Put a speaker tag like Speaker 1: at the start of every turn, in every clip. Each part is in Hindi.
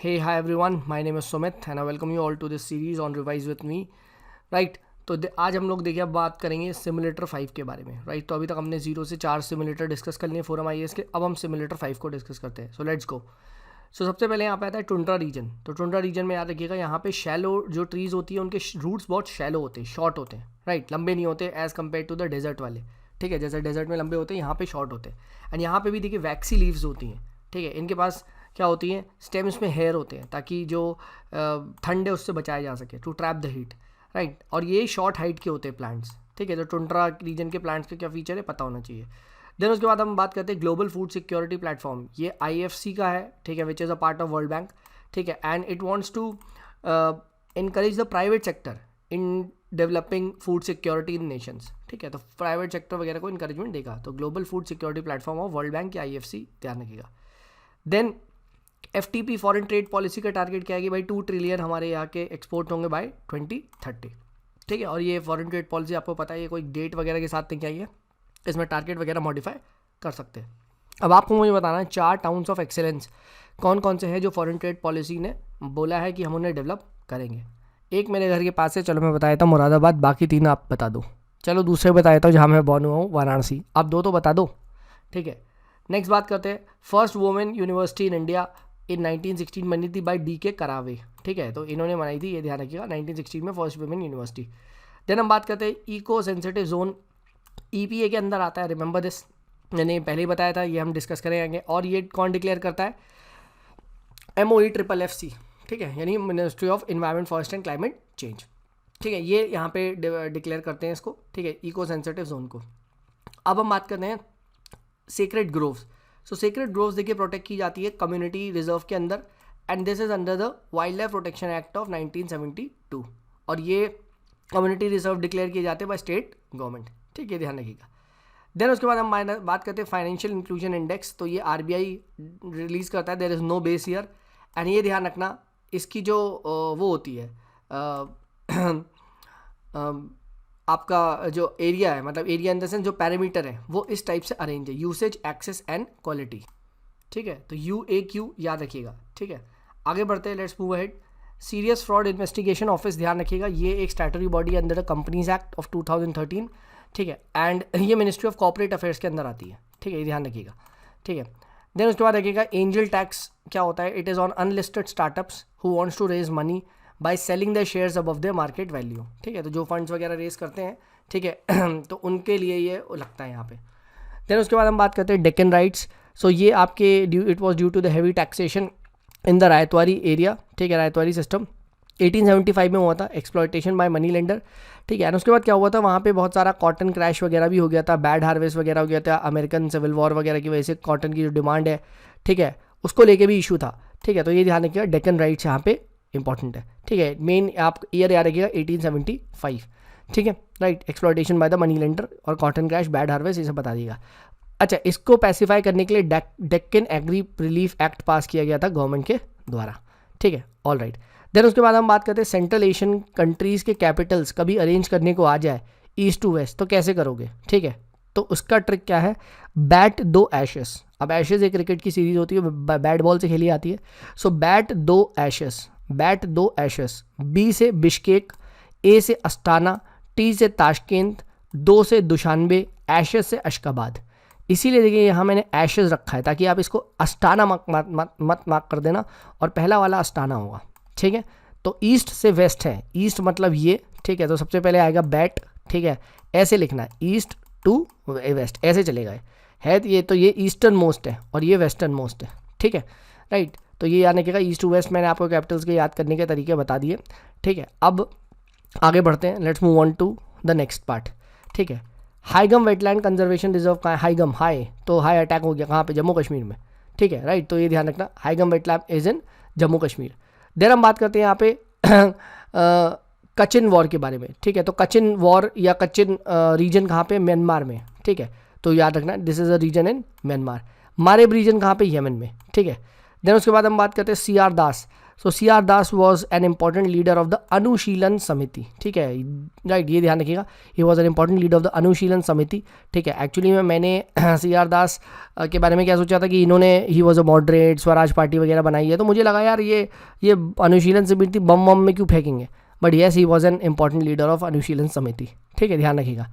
Speaker 1: Hey, hi everyone. My name is Sumit and I welcome you all to this series on Revise with me. Right. तो आज हम लोग देखिए अब बात करेंगे सिमुलेटर 5 के बारे में. राइट. तो अभी तक हमने 0 से 4 सिमुलेटर डिस्कस कर लिए फोरम IAS के. अब हम सिमुलेटर 5 को डिस्कस करते हैं. So let's go. सो सबसे पहले यहाँ पे आता है टुंड्रा रीजन. तो टुंड्रा रीजन में याद रखिएगा यहाँ पे शैलो जो ट्रीज़ होती है उनके रूट्स बहुत शैलो होते हैं, शॉर्ट होते हैं. राइट. लंबे नहीं होते as compare to the desert वाले. ठीक है. जैसे डेजर्ट में लंबे होते हैं यहाँ पे शॉर्ट होते हैं. एंड यहाँ पे भी देखिए वैक्सी लीव्स होती हैं. ठीक है. इनके पास क्या होती हैं, स्टेम्स में हेयर होते हैं ताकि जो ठंड है उससे बचाया जा सके, to trap the heat. Right. और ये शॉर्ट हाइट के होते हैं प्लांट्स. ठीक है. तो टुंड्रा रीजन के प्लांट्स के क्या फीचर है पता होना चाहिए. देन उसके बाद हम बात करते हैं ग्लोबल फूड सिक्योरिटी प्लेटफॉर्म. ये IFC का है. ठीक है. Which is a part of World Bank. ठीक है. And it wants to encourage the private sector in developing food security in nations. ठीक है. तो प्राइवेट सेक्टर वगैरह को इंकरेजमेंट देगा. तो global food security platform of World Bank या IFC ध्यान रखिएगा. Then FTP foreign trade policy का टारगेट क्या है कि भाई 2 ट्रिलियन हमारे यहाँ के एक्सपोर्ट होंगे बाय 2030. ठीक है. और ये फॉरेन ट्रेड पॉलिसी आपको पता है ये कोई डेट वगैरह के साथ नहीं आई है. इसमें टारगेट वगैरह मॉडिफाई कर सकते हैं. अब आपको मुझे बताना है 4 टाउन्स ऑफ एक्सेलेंस कौन कौन से हैं जो फॉरेन ट्रेड पॉलिसी ने बोला है कि हम उन्हें डेवलप करेंगे. एक मेरे घर के पास है, चलो मैं बता देता हूँ, मुरादाबाद. बाकी 3 आप बता दो. चलो दूसरे बता देता हूँ जहाँ मैं बॉर्न हुआ हूँ, वाराणसी. आप 2 तो बता दो. ठीक है. नेक्स्ट बात करते हैं. First women university in India in 1916 बनी थी बाय DK करावे. ठीक है. तो इन्होंने बनाई थी, ये ध्यान रखिएगा, 1916 में फर्स्ट वुमेन यूनिवर्सिटी. देन हम बात करते हैं इको सेंसिटिव जोन. EPA के अंदर आता है. रिमेंबर दिस, मैंने पहले ही बताया था, ये हम डिस्कस करेंगे. और ये कौन डिक्लेयर करता है? MOEFFC. ठीक है. यानी ministry of environment forest and climate change. ठीक है. ये यहाँ पे डिक्लेयर करते हैं इसको. ठीक है. इको सेंसिटिव जोन को. अब हम बात करते हैं secret groves. So secret groves देखिए प्रोटेक्ट की जाती है कम्युनिटी रिजर्व के अंदर. And this is under the wild life protection act of 1972. और ये कम्युनिटी रिजर्व डिक्लेयर किए जाते हैं बाय स्टेट गवर्नमेंट. ठीक है. ध्यान रखिएगा. देन उसके बाद हम बात करते हैं फाइनेंशियल इंक्लूजन इंडेक्स. तो ये RBI रिलीज़ करता है. There is no base year. And ये ध्यान रखना, इसकी जो वो होती है आपका जो एरिया है, मतलब एरिया इन द सेंस जो पैरामीटर है वो इस टाइप से अरेंज है, यूसेज, एक्सेस एंड क्वालिटी. ठीक है. तो UAQ याद रखिएगा. ठीक है. आगे बढ़ते हैं. Let's move ahead. Serious fraud investigation office ध्यान रखिएगा. ये एक statutory body under the companies act of 2013. ठीक है. एंड ये मिनिस्ट्री ऑफ कॉर्पोरेट अफेयर्स के अंदर आती है. ठीक है. ये ध्यान रखिएगा. ठीक है. देन उसके बाद रखिएगा एंजल टैक्स क्या होता है? It is on unlisted startups who wants to raise money by selling the shares above the market value. ठीक है. तो जो फंड्स वगैरह रेज करते हैं, ठीक है, तो उनके लिए ये लगता है यहाँ पे. देन उसके बाद हम बात करते हैं डेक्कन राइट्स. सो ये आपके it was due to the heavy taxation in the Ryotwari area. ठीक है. रायतवाड़ी सिस्टम 1875 में हुआ था. Exploitation by money lender. ठीक है. एंड उसके बाद क्या हुआ था, वहाँ पे बहुत सारा कॉटन क्रैश वगैरह भी हो गया था, बैड हार्वेस्ट वगैरह हो गया था, अमेरिकन सिविल वॉर वगैरह की वजह से कॉटन की जो डिमांड है, ठीक है, उसको लेके भी इशू था. ठीक है. तो ये ध्यान रखिएगा, डेक्कन राइट्स यहाँ पे इंपॉर्टेंट है. ठीक है. मेन आप ईयर याद रखिएगा 1875. ठीक है. Right. Exploitation by the money lender और कॉटन क्रैश, बैड हार्वेस्ट, ये सब बता दीजिएगा. अच्छा, इसको पैसिफाई करने के लिए Deccan agri relief act pass किया गया था गवर्नमेंट के द्वारा. ठीक है. All right. देन उसके बाद हम बात करते हैं सेंट्रल एशियन कंट्रीज़ के कैपिटल्स कभी अरेंज करने को आ जाए ईस्ट टू वेस्ट तो कैसे करोगे. ठीक है. तो उसका ट्रिक क्या है? Bat 2 Ashes. अब एशेस एक क्रिकेट की सीरीज होती है, बैट बॉल से खेली आती है. So bat 2 Ashes. Bat 2 Ashes. B से बिश्केक, A से अस्ताना, T से ताशकेंत, 2 से दुशानबे, एशेस से अशकाबाद. इसीलिए देखिए यहाँ मैंने एशेस रखा है ताकि आप इसको अस्ताना मत मार्क कर देना, और पहला वाला अस्ताना होगा. ठीक है. तो ईस्ट से वेस्ट है. ईस्ट मतलब ये. ठीक है. तो सबसे पहले आएगा बैट. ठीक है. ऐसे लिखना है, ईस्ट टू वेस्ट, ऐसे चलेगा है. ये तो ये ईस्टर्न मोस्ट है और ये वेस्टर्न मोस्ट है. ठीक है. राइट. तो ये याद रखिएगा, ईस्ट टू वेस्ट. मैंने आपको कैपिटल्स के याद करने के तरीके बता दिए. ठीक है. अब आगे बढ़ते हैं. Let's move on to the next part. ठीक है. हाईगम वेटलैंड कंजर्वेशन रिजर्व कहाँ है? हाईगम, हाई तो हाई अटैक हो गया कहाँ पे? जम्मू कश्मीर में. ठीक है. राइट. तो ये ध्यान रखना, Hygam wetland is in Jammu Kashmir. There हम बात करते हैं यहाँ पे कचिन वॉर के बारे में. ठीक है. तो कचिन वॉर या कचिन रीजन कहाँ पे? म्यांमार में. ठीक है. तो याद रखना, this is a region in Myanmar. Marib region कहाँ पे? यमन में. ठीक है. देन उसके बाद हम बात करते हैं CR Das. So C R Das was an important leader of the Anushilan Samiti, ठीक है, राइट, ये ध्यान रखिएगा, he was an important leader of the Anushilan Samiti, ठीक है। एक्चुअली में मैंने सी आर दास के बारे में क्या सोचा था कि इन्होंने he was a moderate, Swaraj party वगैरह बनाई है, तो मुझे लगा यार ये अनुशीलन समिति बम बम में क्यों फेंकेंगे, but yes he was an important leader of Anushilan Samiti, ठीक है, ध्यान रखिएगा।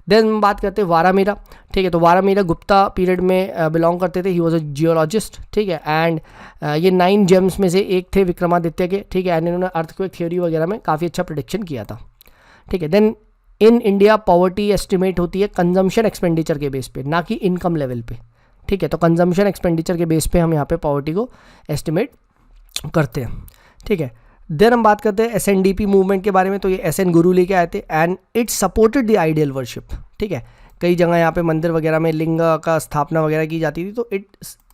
Speaker 1: देन बात करते हैं वारामीरा, ठीक है, तो वारामीरा गुप्ता पीरियड में बिलोंग करते थे, ही वॉज अ जियोलॉजिस्ट, ठीक है, एंड ये 9 जेम्स में से एक थे विक्रमादित्य के, ठीक है, एंड इन्होंने अर्थक्वेक थ्योरी वगैरह में काफ़ी अच्छा प्रेडिक्शन किया था, ठीक है। Then in India poverty estimate होती है कंजम्पशन एक्सपेंडिचर के बेस पे, ना कि इनकम लेवल पे, ठीक है, तो कंजम्पशन एक्सपेंडिचर के बेस पे हम यहाँ पे पॉवर्टी को एस्टिमेट करते हैं, ठीक है। देन हम बात करते हैं SNDP मूवमेंट के बारे में, तो ये SN गुरु लेके आए थे and it supported the ideal worship, ठीक है, कई जगह यहाँ पे मंदिर वगैरह में लिंग का स्थापना वगैरह की जाती थी, तो it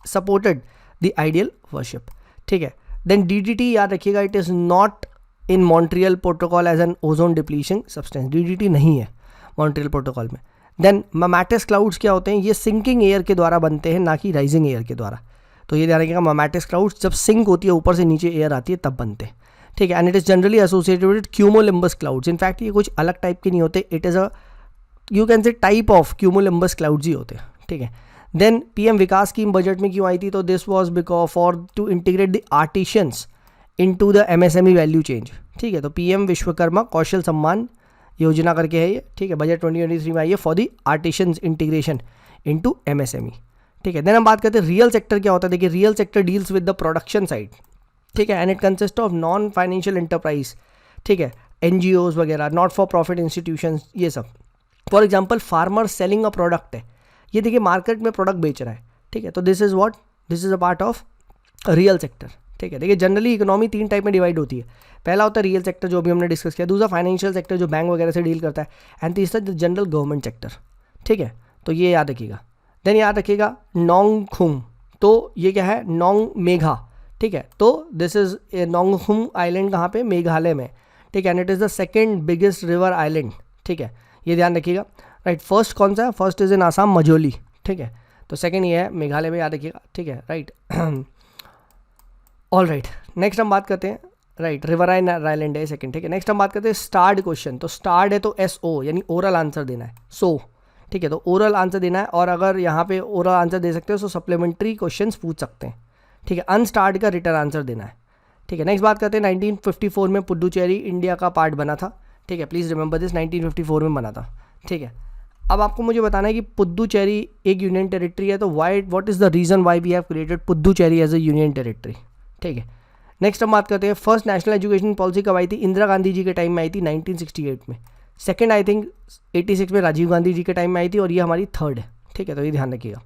Speaker 1: supported the ideal worship, ठीक है। देन DDT याद रखिएगा, it is not in Montreal protocol as an ozone depletion substance, DDT नहीं है मॉन्ट्रियल प्रोटोकॉल में। देन ममैटिस क्लाउड्स क्या होते हैं, ये सिंकिंग एयर के द्वारा बनते हैं, ना कि राइजिंग एयर के द्वारा, तो ये ध्यान रखिएगा, ममैटिस क्लाउड्स जब सिंक होती है, ऊपर से नीचे एयर आती है, तब बनते हैं, ठीक है। And it is generally associated with cumulonimbus clouds, in fact ये कुछ अलग टाइप के नहीं होते, it is a you can say type of cumulonimbus clouds ही होते हैं, ठीक है। Then PM Vikas scheme budget में क्यों आई थी, तो this was because for to integrate the artisans into the MSME value chain, ठीक है, तो PM विश्वकर्मा कौशल सम्मान योजना करके है ये, ठीक है, बजट 2023 में आई है for the artisans integration into MSME, ठीक है। देन हम बात करते हैं रियल सेक्टर क्या होता है, देखिए real sector deals with the production side, ठीक है, and it consist of non financial enterprise, ठीक है, NGOs वगैरह, नॉट फॉर प्रॉफिट इंस्टीट्यूशंस, ये सब। For example farmer selling a product है, ये देखिए मार्केट में प्रोडक्ट बेच रहा है, ठीक है, तो this is what, this is a part of real sector, ठीक है। देखिए जनरली इकोनॉमी 3 टाइप में डिवाइड होती है, पहला होता है रियल सेक्टर जो अभी हमने डिस्कस किया, दूसरा फाइनेंशियल सेक्टर जो बैंक वगैरह से डील करता है, एंड तीसरा जनरल गवर्नमेंट सेक्टर, ठीक है, तो ये याद रखिएगा। देन याद रखिएगा नोंगखुम, तो ये क्या है, नोंग मेघा, ठीक है, तो दिस इज नोंगखुम आइलैंड कहाँ पे, मेघालय में, ठीक है, and it is the second biggest river island, ठीक है, ये ध्यान रखिएगा, राइट। फर्स्ट कौन सा है, फर्स्ट इज इन आसाम मजोली, ठीक है, तो सेकेंड ये है मेघालय में, याद रखिएगा, ठीक है, राइट। ऑल राइट, नेक्स्ट हम बात करते हैं, राइट, रिवराइन आइलैंड है सेकंड, ठीक है। नेक्स्ट हम बात करते हैं स्टार्ड क्वेश्चन, तो स्टार्ड है तो SO यानी ओरल आंसर देना है, ठीक है, तो ओरल आंसर देना है, और अगर यहाँ पे ओरल आंसर दे सकते हो तो सप्लीमेंट्री क्वेश्चंस पूछ सकते हैं, ठीक है। अनस्टार्ड का रिटर्न आंसर देना है, ठीक है। नेक्स्ट बात करते हैं 1954 में पुडुचेरी इंडिया का पार्ट बना था, ठीक है, प्लीज़ रिमेंबर दिस, 1954 में बना था, ठीक है। अब आपको मुझे बताना है कि पुडुचेरी एक यूनियन टेरिटरी है, तो what is the reason why we have created Puducherry as a union territory, ठीक है। नेक्स्ट हम बात करते हैं फर्स्ट नेशनल एजुकेशन पॉलिसी कब आई थी, इंदिरा गांधी जी के टाइम में आई थी 1968 में, सेकंड आई थिंक 86 में राजीव गांधी जी के टाइम में आई थी, और ये हमारी थर्ड है, ठीक है, तो ये ध्यान रखिएगा।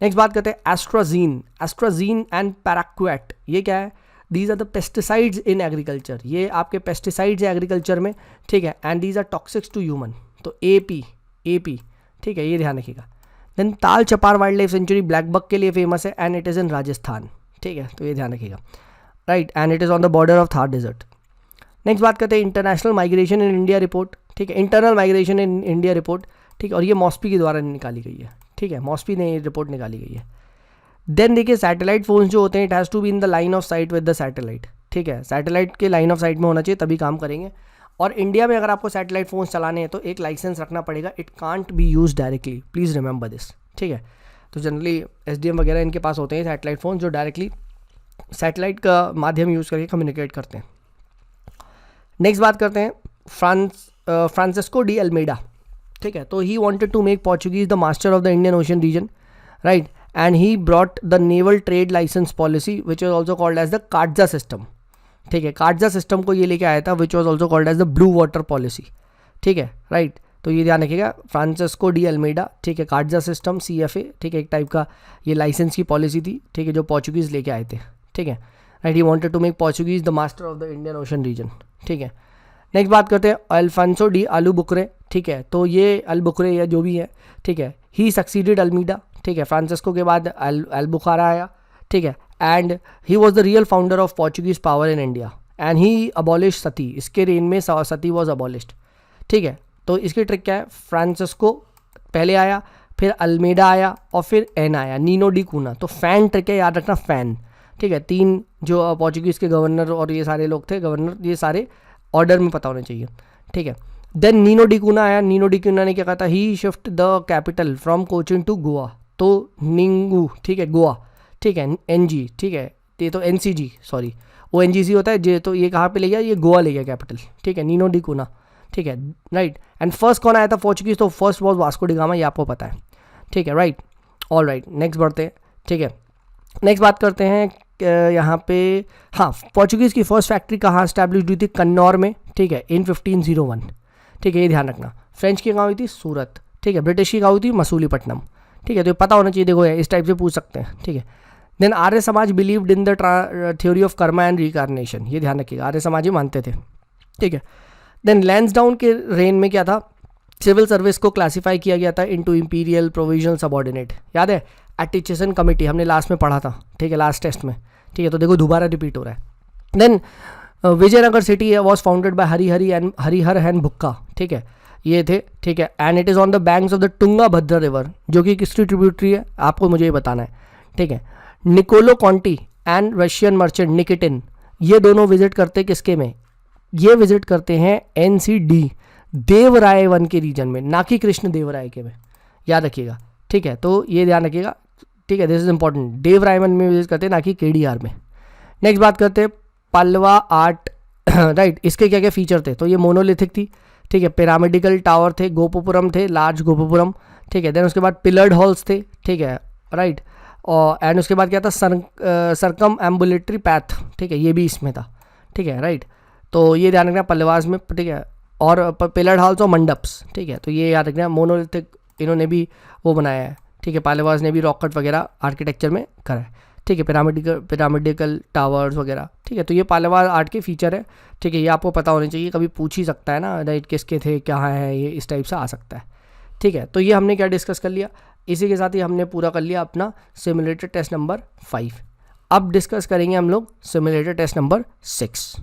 Speaker 1: नेक्स्ट बात करते हैं एस्ट्राजीन एंड पैराक्वेट, ये क्या है, these are the pesticides in agriculture, ये आपके पेस्टिसाइड्स है एग्रीकल्चर में, ठीक है, and these are toxics to human, तो AP, ठीक है, ये ध्यान रखिएगा। Then Tal Chhapar wildlife sanctuary blackbuck के लिए फेमस है, and it is in Rajasthan, ठीक है, तो ये ध्यान रखिएगा, right, and it is on the border of Thar desert. Next बात करते हैं international migration in India report, ठीक है, internal migration in India report, ठीक है, और ये मॉस्पी के द्वारा निकाली गई है, ठीक है, मॉस्पी ने ये रिपोर्ट निकाली गई है। देन देखिए सैटेलाइट फोन्स जो होते हैं, it has to be in the line of sight with the satellite, ठीक है, सैटेलाइट के लाइन ऑफ साइट में होना चाहिए तभी काम करेंगे, और इंडिया में अगर आपको सैटेलाइट फोन्स चलाने हैं तो एक लाइसेंस रखना पड़ेगा, it can't be use directly, please remember this, ठीक है। तो जनरली SDM वगैरह इनके पास होते हैं सैटेलाइट फ़ोन जो डायरेक्टली सैटेलाइट का माध्यम यूज़ करके कम्युनिकेट करते हैं। नेक्स्ट बात करते हैं फ्रांसिस्को डी अल्मेडा, ठीक है, तो he wanted to make Portuguese the master of the Indian Ocean region, right, and he brought the naval trade license policy which was also called as the cartaz system, ठीक है, काटजा सिस्टम को ये लेके आया था, which was also called as the blue water policy, ठीक है, राइट, तो ये ध्यान रखिएगा फ्रांसिस्को डी अल्मेडा, ठीक है, काटजा सिस्टम CFA, ठीक है, एक टाइप का ये लाइसेंस की पॉलिसी थी, ठीक है, जो पोर्चुगीज़ लेके आए थे, ठीक है, right, he wanted to make Portuguese the master of the Indian Ocean region, ठीक है। नेक्स्ट बात करते हैं अल्फांसो डी अलबुकरे, ठीक है, तो ये अलबुकरे या जो भी है, ठीक है, ही सक्सीडेड अल्मीडा, ठीक है, फ्रांसिस्को के बाद अलबुखारा आया, ठीक है, and he was the real founder of Portuguese power in India, and he abolish sati, इसके रेन में सती वॉज अबॉलिश्ड, ठीक है। तो इसकी ट्रिक क्या है, फ्रांसिस्को पहले आया, फिर अल्मेडा आया, और फिर एन आया, नीनो डी कूना, तो फैन ट्रिक है, याद रखना फैन, ठीक है, 3 जो पोर्चुगीज़ के गवर्नर और ये सारे लोग थे गवर्नर, ये सारे ऑर्डर में पता होने चाहिए, ठीक है। देन नीनो डी कूना आया, नीनो डी कूना ने क्या कहा था, he shift the capital from Cochin to Goa, तो निंगू, ठीक है, गोवा, ठीक है, एनजी, ठीक है, ये तो एनसीजी, सॉरी वो एनजीसी होता है जे, तो ये कहाँ पे ले गया, ये गोवा ले गया कैपिटल, ठीक है, नीनो डी कूना, ठीक है, राइट। एंड फर्स्ट कौन आया था पोर्चुगीज़, तो first was Vasco D gamma, ये आपको पता है, ठीक है, राइट। ऑल राइट, नेक्स्ट बढ़ते हैं, ठीक है। नेक्स्ट बात करते हैं यहाँ पे, हाँ, पोर्चुगीज़ की फर्स्ट फैक्ट्री कहाँ स्टैब्लिश हुई थी, कन्नौर में, ठीक है, इन 1501, ठीक है, ये ध्यान रखना। फ्रेंच की कहाँ हुई थी, सूरत, ठीक है। ब्रिटिश की कहाँ हुई थी, मसूलीपट्टनम, ठीक है, तो ये पता होना चाहिए, देखो इस टाइप से पूछ सकते हैं, ठीक है। Then Arya Samaj believed in the theory of karma and reincarnation, ये ध्यान रखिएगा, आर्य समाज ही मानते थे, ठीक है। देन लैंसडाउन के रेन में क्या था, सिविल सर्विस को क्लासीफाई किया गया था इनटू इंपीरियल प्रोविजनल सबऑर्डिनेट, याद है, एटिचेशन कमेटी हमने लास्ट में पढ़ा था, ठीक है, लास्ट टेस्ट में, ठीक है, तो देखो दोबारा रिपीट हो रहा है। Then Vijayanagar city was founded by Harihara and Bukka, ठीक है, ये थे, ठीक है। And it is on the banks of the Tunga Bhadra river, जो कि किसकी ट्रिब्यूटरी है, आपको मुझे ये बताना है, ठीक है। Niccolo Conti and Russian merchant Nikitin, ये दोनों विजिट करते किसके में, ये विजिट करते हैं NCD देवराय वन के रीजन में, ना कि कृष्ण देवराय के में, याद रखिएगा, ठीक है, तो ये ध्यान रखिएगा, ठीक है, this is important, Devaraya one में विजिट करते हैं, ना कि KDR में। नेक्स्ट बात करते हैं पल्वा आर्ट, राइट, इसके क्या क्या फीचर थे, तो ये मोनोलिथिक थी, ठीक है, पिरामिडिकल टावर थे, गोपुपुरम थे, लार्ज गोपुपुरम, ठीक है। देन उसके बाद पिलर्ड हॉल्स थे, ठीक है, राइट, और एंड उसके बाद क्या था, सरकम एम्बुलेटरी पैथ, ठीक है, ये भी इसमें था, ठीक है, राइट, तो ये ध्यान रखना पल्लवास में, ठीक है, और पिलर्ड हॉल्स और मंडप्स, ठीक है, तो ये याद रखना, मोनोलिथिक इन्होंने भी वो बनाया है, ठीक है, पल्लवास ने भी रॉकेट वगैरह आर्किटेक्चर में करा है, ठीक है, पिरामिडिकल टावर्स वगैरह, ठीक है, तो ये पल्लवा आर्ट के फीचर है, ठीक है, ये आपको पता होने चाहिए, कभी पूछ ही सकता है ना, राइट, किसके थे, क्या है, ये इस टाइप से आ सकता है, ठीक है। तो ये हमने क्या डिस्कस कर लिया, इसी के साथ ही हमने पूरा कर लिया अपना सिमुलेटेड टेस्ट नंबर 5। अब डिस्कस करेंगे हम लोग सिमुलेटेड टेस्ट नंबर 6।